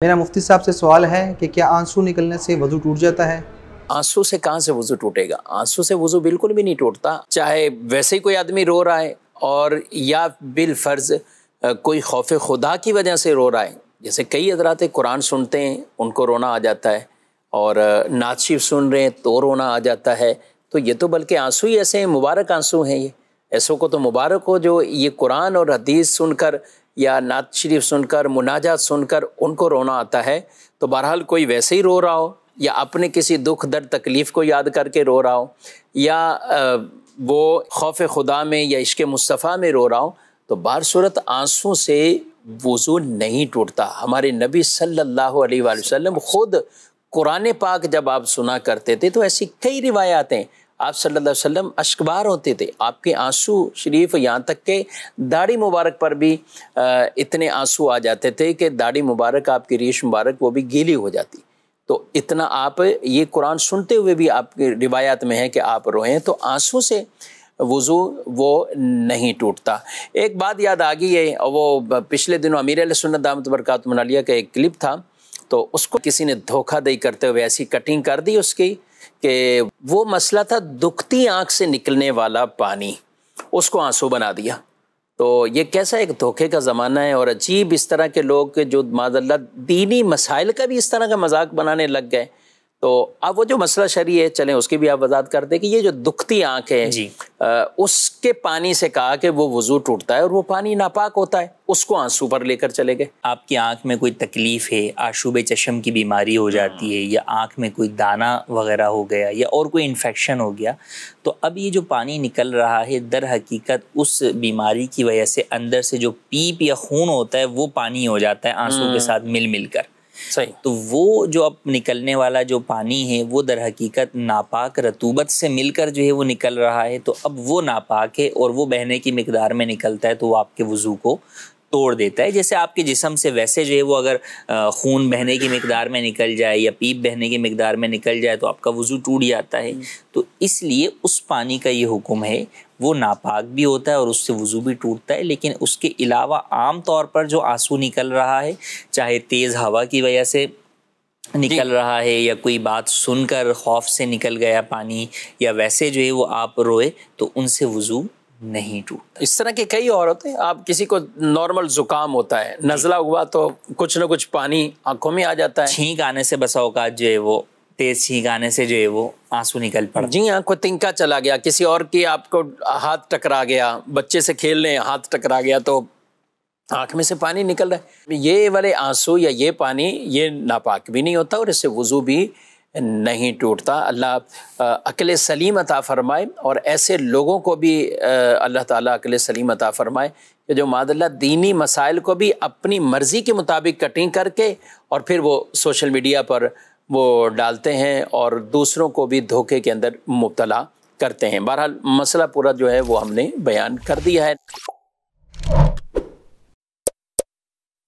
میرا مفتی صاحب سے سوال ہے کہ کیا آنسو نکلنے سے وضو ٹوٹ جاتا ہے؟ آنسو سے کہاں سے وضو ٹوٹے گا؟ آنسو سے وضو بالکل بھی نہیں ٹوٹتا، چاہے ویسے ہی کوئی آدمی رو رہا ہے اور یا بالفرض کوئی خوف خدا کی وجہ سے رو رہا ہے۔ جیسے کئی حضرات قرآن سنتے ہیں ان کو رونا آ جاتا ہے، اور نعت شریف سن رہے ہیں تو رونا آ جاتا ہے، تو یہ تو بلکہ آنسو ہی ایسے ہیں، مبارک آنسو ہیں۔ یہ ایسوں کو تو مبارک ہو جو یہ قرآن اور حدیث سن کر یا نعت شریف سن کر مناجات سن کر ان کو رونا آتا ہے۔ تو بہرحال کوئی ویسے ہی رو رہا ہو، یا اپنے کسی دکھ درد تکلیف کو یاد کر کے رو رہا ہو، یا وہ خوف خدا میں یا عشق مصطفیٰ میں رو رہا ہو، تو بہر صورت آنسوں سے وضو نہیں ٹوٹتا۔ ہمارے نبی صلی اللہ علیہ وآلہ وسلم خود قرآن پاک جب آپ سنا کرتے تھے تو ایسی کئی روایات ہیں، آپ صلی اللہ علیہ وسلم اشکبار ہوتے تھے، آپ کے آنسو شریف یہاں تک کہ داڑھی مبارک پر بھی اتنے آنسو آ جاتے تھے کہ داڑھی مبارک، آپ کی ریش مبارک وہ بھی گیلی ہو جاتی۔ تو اتنا آپ یہ قرآن سنتے ہوئے بھی آپ کی روایات میں ہے کہ آپ روئیں، تو آنسو سے وضو وہ نہیں ٹوٹتا۔ ایک بات یاد آ گئی ہے، وہ پچھلے دنوں امیر اہل سنت دامت برکاتہم العالیہ کا ایک کلپ تھا، تو اس کو کسی نے دھوکہ دہی کرتے ہوئے ایسی کٹنگ کر دی اس کی کہ وہ مسئلہ تھا دکھتی آنکھ سے نکلنے والا پانی، اس کو آنسو بنا دیا۔ تو یہ کیسا ایک دھوکے کا زمانہ ہے، اور عجیب اس طرح کے لوگ جو معاذ اللہ دینی مسائل کا بھی اس طرح کا مذاق بنانے لگ گئے۔ تو اب وہ جو مسئلہ شرعی ہے، چلیں اس کی بھی آپ وضاحت کر دیں کہ یہ جو دکھتی آنکھ ہے اس کے پانی سے کہا کہ وہ وضو ٹوٹتا ہے اور وہ پانی ناپاک ہوتا ہے، اس کو آنسو پر لے کر چلے گئے۔ آپ کی آنکھ میں کوئی تکلیف ہے، آشوب چشم کی بیماری ہو جاتی ہے، یا آنکھ میں کوئی دانہ وغیرہ ہو گیا، یا اور کوئی انفیکشن ہو گیا، تو اب یہ جو پانی نکل رہا ہے در حقیقت اس بیماری کی وجہ سے اندر سے جو پیپ یا خون ہوتا ہے وہ پانی ہو جاتا ہے آنسو کے ساتھ مل مل کر۔ صحیح۔ تو وہ جو اب نکلنے والا جو پانی ہے وہ در حقیقت ناپاک رطوبت سے مل کر جو ہے وہ نکل رہا ہے، تو اب وہ ناپاک ہے اور وہ بہنے کی مقدار میں نکلتا ہے تو وہ آپ کے وضو کو توڑ دیتا ہے۔ جیسے آپ کے جسم سے ویسے جو ہے وہ اگر خون بہنے کی مقدار میں نکل جائے یا پیپ بہنے کی مقدار میں نکل جائے تو آپ کا وضو ٹوٹ جاتا ہے۔ تو اس لیے اس پانی کا یہ حکم ہے، وہ ناپاک بھی ہوتا ہے اور اس سے وضو بھی ٹوٹتا ہے، لیکن اس کے علاوہ عام طور پر جو آنسو نکل رہا ہے، چاہے تیز ہوا کی وجہ سے نکل رہا ہے یا کوئی بات سن کر خوف سے نکل گیا پانی، یا ویسے جو ہے وہ آپ روئے، تو ان سے وضو نہیں ٹوٹتا۔ اس طرح کے کئی اور ہوتے ہیں، آپ کسی کو نارمل زکام ہوتا ہے، نزلہ ہوا تو کچھ نہ کچھ پانی آنکھوں میں آ جاتا ہے، چھینک آنے سے بسا اوقات جو ہے وہ تیز چھینک آنے سے جو ہے وہ آنسو نکل پڑتا۔ جی ہاں، کوئی تنکا چلا گیا، کسی اور کی آپ کو ہاتھ ٹکرا گیا، بچے سے کھیل رہے ہیں ہاتھ ٹکرا گیا تو آنکھ میں سے پانی نکل رہا ہے، یہ والے آنسو یا یہ پانی یہ ناپاک بھی نہیں ہوتا اور اس سے وضو بھی نہیں ٹوٹتا۔ اللہ عقل سلیم عطا فرمائے، اور ایسے لوگوں کو بھی اللہ تعالیٰ عقل سلیم عطا فرمائے کہ جو معاذ اللہ دینی مسائل کو بھی اپنی مرضی کے مطابق کٹنگ کر کے اور پھر وہ سوشل میڈیا پر وہ ڈالتے ہیں اور دوسروں کو بھی دھوکے کے اندر مبتلا کرتے ہیں۔ بہرحال مسئلہ پورا جو ہے وہ ہم نے بیان کر دیا ہے۔